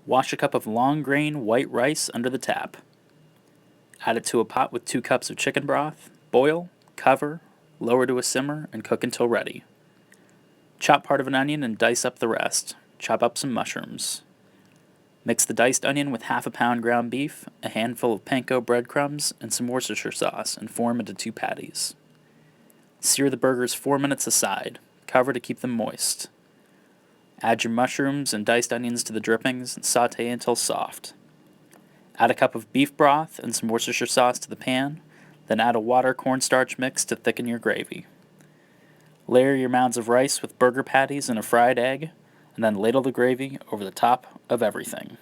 Wash a cup of long grain white rice under the tap. Add it to a pot with 2 cups of chicken broth, boil, cover, lower to a simmer, and cook until ready. Chop part of an onion and dice up the rest. Chop up some mushrooms. Mix the diced onion with half a pound ground beef, a handful of Panko breadcrumbs, and some Worcestershire sauce, and form into 2 patties. Sear the burgers 4 minutes aside. Cover to keep them moist. Add your mushrooms and diced onions to the drippings and saute until soft. Add a cup of beef broth and some Worcestershire sauce to the pan, then add a water cornstarch mix to thicken your gravy. Layer your mounds of rice with burger patties and a fried egg, and then ladle the gravy over the top of everything.